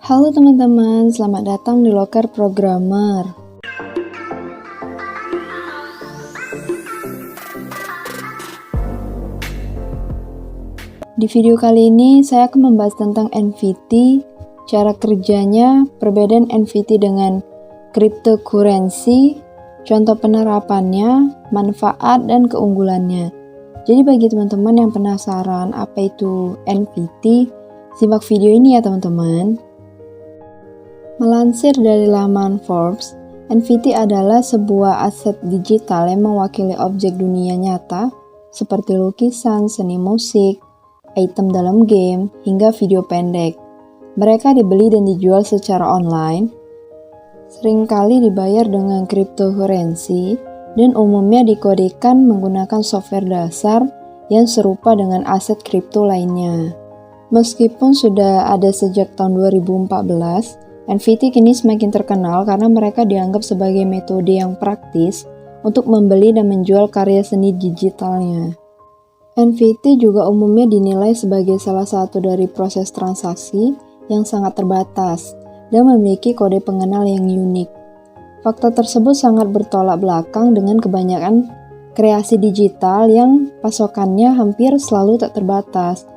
Halo teman-teman, selamat datang di Loker Programmer. Di video kali ini saya akan membahas tentang NFT, cara kerjanya, perbedaan NFT dengan cryptocurrency, contoh penerapannya, manfaat dan keunggulannya. Jadi bagi teman-teman yang penasaran apa itu NFT, simak video ini ya teman-teman. Melansir dari laman Forbes, NFT adalah sebuah aset digital yang mewakili objek dunia nyata seperti lukisan, seni musik, item dalam game, hingga video pendek. Mereka dibeli dan dijual secara online, seringkali dibayar dengan cryptocurrency, dan umumnya dikodekan menggunakan software dasar yang serupa dengan aset kripto lainnya. Meskipun sudah ada sejak tahun 2014, NFT kini semakin terkenal karena mereka dianggap sebagai metode yang praktis untuk membeli dan menjual karya seni digitalnya. NFT juga umumnya dinilai sebagai salah satu dari proses transaksi yang sangat terbatas dan memiliki kode pengenal yang unik. Fakta tersebut sangat bertolak belakang dengan kebanyakan kreasi digital yang pasokannya hampir selalu tak terbatas.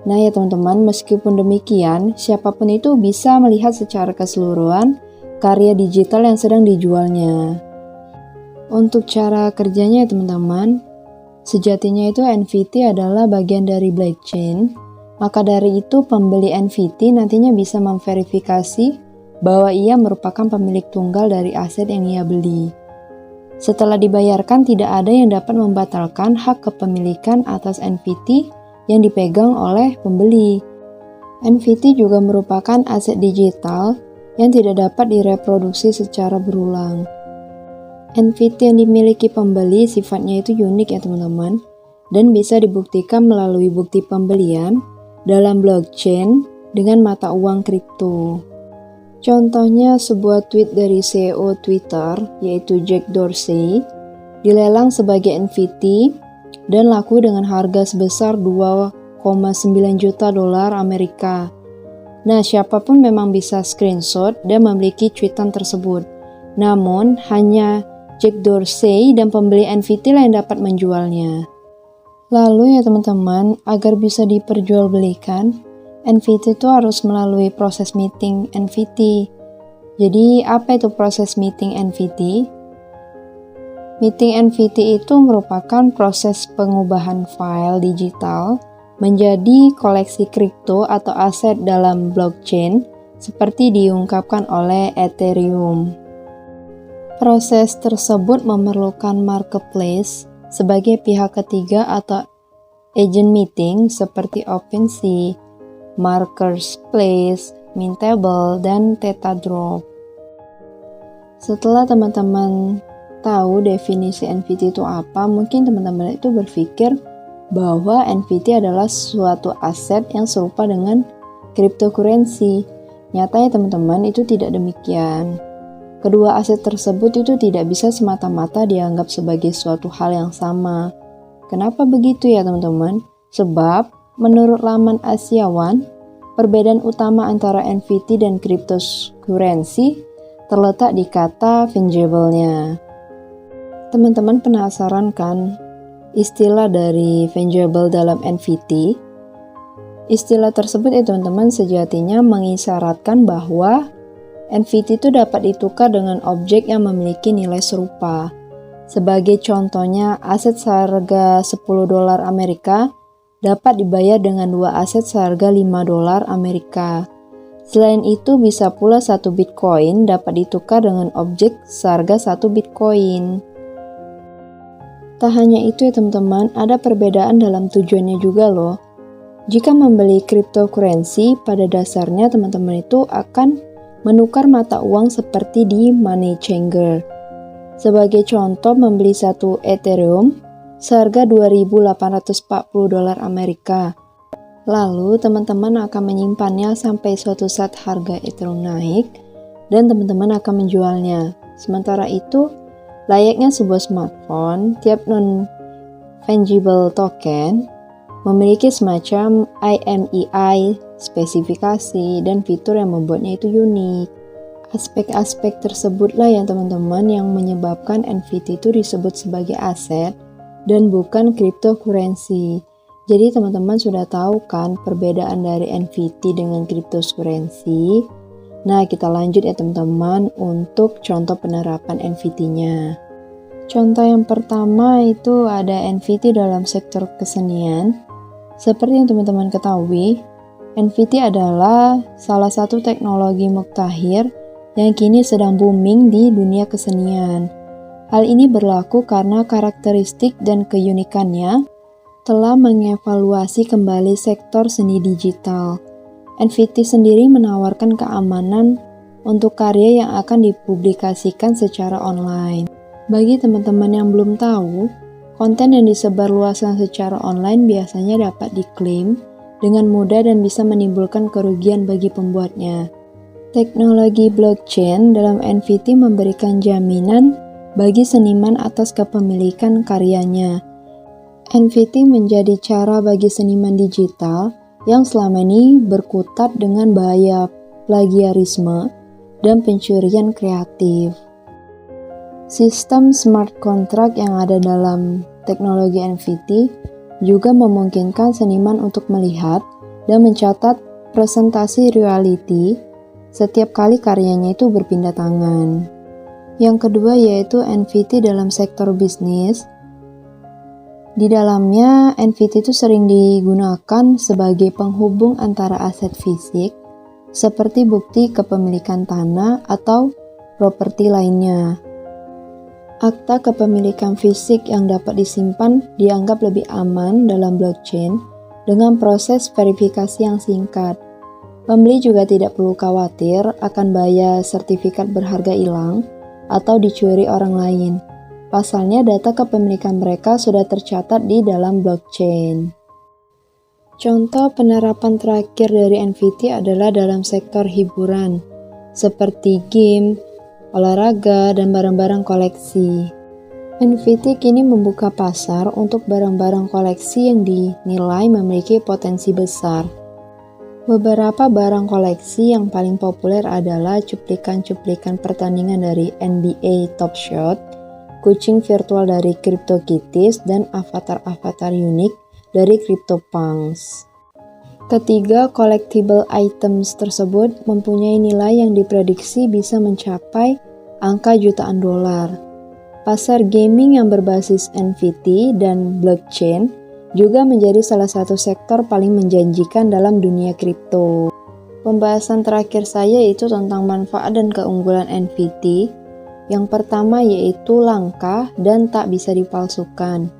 Nah ya teman-teman, meskipun demikian, siapapun itu bisa melihat secara keseluruhan karya digital yang sedang dijualnya. Untuk cara kerjanya ya teman-teman, sejatinya itu NFT adalah bagian dari blockchain, maka dari itu pembeli NFT nantinya bisa memverifikasi bahwa ia merupakan pemilik tunggal dari aset yang ia beli. Setelah dibayarkan, tidak ada yang dapat membatalkan hak kepemilikan atas NFT yang dipegang oleh pembeli. NFT juga merupakan aset digital yang tidak dapat direproduksi secara berulang. NFT yang dimiliki pembeli sifatnya itu unik ya teman-teman, dan bisa dibuktikan melalui bukti pembelian dalam blockchain dengan mata uang kripto. Contohnya sebuah tweet dari CEO Twitter yaitu Jack Dorsey dilelang sebagai NFT dan laku dengan harga sebesar 2,9 juta dolar Amerika. Nah, siapapun memang bisa screenshot dan memiliki tweetan tersebut. Namun, hanya Jack Dorsey dan pembeli NFT lah yang dapat menjualnya. Lalu ya teman-teman, agar bisa diperjualbelikan, NFT itu harus melalui proses minting NFT. Jadi, apa itu proses minting NFT? Minting NFT itu merupakan proses pengubahan file digital menjadi koleksi kripto atau aset dalam blockchain seperti diungkapkan oleh Ethereum. Proses tersebut memerlukan marketplace sebagai pihak ketiga atau agent minting seperti OpenSea, Marketplace, Mintable, dan Tetradrop. Setelah teman-teman tahu definisi NFT itu apa, mungkin teman-teman itu berpikir bahwa NFT adalah suatu aset yang serupa dengan cryptocurrency. Nyatanya teman-teman itu tidak demikian. Kedua aset tersebut itu tidak bisa semata-mata dianggap sebagai suatu hal yang sama. Kenapa begitu ya teman-teman? Sebab menurut laman Asia One, perbedaan utama antara NFT dan cryptocurrency terletak di kata fungible-nya. Teman-teman penasaran kan istilah dari fungible dalam NFT? Istilah tersebut ya teman-teman sejatinya mengisyaratkan bahwa NFT itu dapat ditukar dengan objek yang memiliki nilai serupa. Sebagai contohnya, aset seharga 10 dolar Amerika dapat dibayar dengan dua aset seharga 5 dolar Amerika. Selain itu, bisa pula satu Bitcoin dapat ditukar dengan objek seharga 1 Bitcoin. Tak hanya itu ya teman-teman, ada perbedaan dalam tujuannya juga loh. Jika membeli cryptocurrency, pada dasarnya teman-teman itu akan menukar mata uang seperti di money changer. Sebagai contoh, membeli satu Ethereum seharga 2.840 dolar Amerika. Lalu teman-teman akan menyimpannya sampai suatu saat harga Ethereum naik dan teman-teman akan menjualnya. Sementara itu, layaknya sebuah smartphone, tiap non-fungible token memiliki semacam IMEI spesifikasi, dan fitur yang membuatnya itu unik. Aspek-aspek tersebutlah yang teman-teman yang menyebabkan NFT itu disebut sebagai aset dan bukan cryptocurrency. Jadi teman-teman sudah tahu kan perbedaan dari NFT dengan cryptocurrency? Nah, kita lanjut ya teman-teman untuk contoh penerapan NFT-nya. Contoh yang pertama itu ada NFT dalam sektor kesenian. Seperti yang teman-teman ketahui, NFT adalah salah satu teknologi mutakhir yang kini sedang booming di dunia kesenian. Hal ini berlaku karena karakteristik dan keunikannya telah mengevaluasi kembali sektor seni digital. NFT sendiri menawarkan keamanan untuk karya yang akan dipublikasikan secara online. Bagi teman-teman yang belum tahu, konten yang disebarluaskan secara online biasanya dapat diklaim dengan mudah dan bisa menimbulkan kerugian bagi pembuatnya. Teknologi blockchain dalam NFT memberikan jaminan bagi seniman atas kepemilikan karyanya. NFT menjadi cara bagi seniman digital yang selama ini berkutat dengan bahaya plagiarisme dan pencurian kreatif. Sistem smart contract yang ada dalam teknologi NFT juga memungkinkan seniman untuk melihat dan mencatat presentasi reality setiap kali karyanya itu berpindah tangan. Yang kedua yaitu NFT dalam sektor bisnis. Di dalamnya, NFT itu sering digunakan sebagai penghubung antara aset fisik, seperti bukti kepemilikan tanah atau properti lainnya. Akta kepemilikan fisik yang dapat disimpan dianggap lebih aman dalam blockchain dengan proses verifikasi yang singkat. Pembeli juga tidak perlu khawatir akan bahaya sertifikat berharga hilang atau dicuri orang lain. Pasalnya data kepemilikan mereka sudah tercatat di dalam blockchain. Contoh penerapan terakhir dari NFT adalah dalam sektor hiburan, seperti game, olahraga, dan barang-barang koleksi. NFT kini membuka pasar untuk barang-barang koleksi yang dinilai memiliki potensi besar. Beberapa barang koleksi yang paling populer adalah cuplikan-cuplikan pertandingan dari NBA Top Shot, kucing virtual dari CryptoKitties, dan avatar-avatar unik dari CryptoPunks. Ketiga, collectible items tersebut mempunyai nilai yang diprediksi bisa mencapai angka jutaan dolar. Pasar gaming yang berbasis NFT dan blockchain juga menjadi salah satu sektor paling menjanjikan dalam dunia kripto. Pembahasan terakhir saya yaitu tentang manfaat dan keunggulan NFT. Yang pertama yaitu langka dan tak bisa dipalsukan.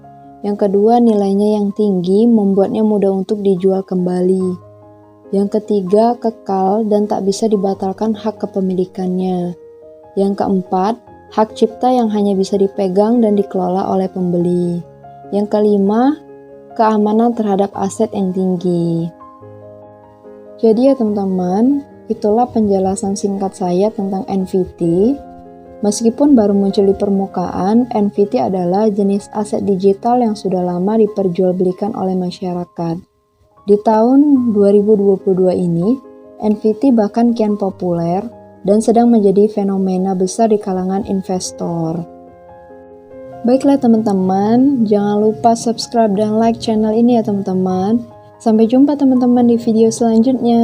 Yang kedua, nilainya yang tinggi membuatnya mudah untuk dijual kembali. Yang ketiga, kekal dan tak bisa dibatalkan hak kepemilikannya. Yang keempat, hak cipta yang hanya bisa dipegang dan dikelola oleh pembeli. Yang kelima, keamanan terhadap aset yang tinggi. Jadi ya teman-teman, itulah penjelasan singkat saya tentang NFT. Meskipun baru muncul di permukaan, NFT adalah jenis aset digital yang sudah lama diperjualbelikan oleh masyarakat. Di tahun 2022 ini, NFT bahkan kian populer dan sedang menjadi fenomena besar di kalangan investor. Baiklah teman-teman, jangan lupa subscribe dan like channel ini ya teman-teman. Sampai jumpa teman-teman di video selanjutnya.